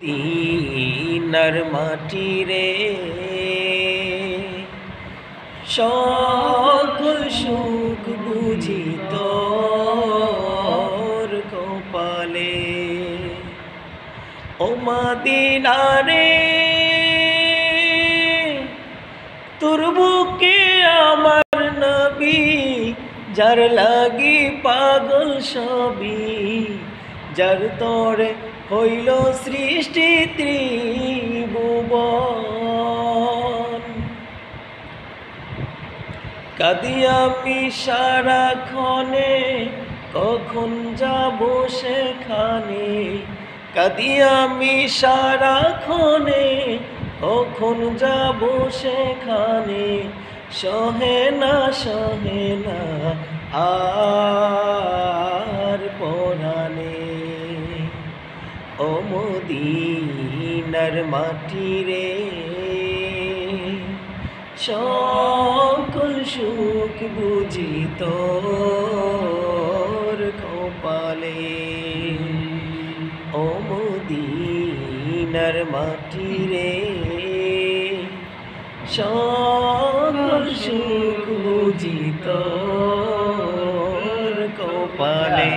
তিনার মাটি রে সকল সুখ বুঝি তোর কপালে। ও মদিনা রে তোর বুকে আমার নবী, যার লাগি পাগল সবই, যার তরে হইল সৃষ্টি ত্রিভুবন। কাঁদি আমি সারাক্ষণে, কখন যাব সেখানে। কাঁদি আমি সারাক্ষণে, কখন যাব সেখানে। সহে না আর পরাণে। ও মদিনার মাটি রে সকল সুখ বুঝি তোর কপালে। ও মদিনার মাটি রে সকল সুখ বুঝি তোর কপালে।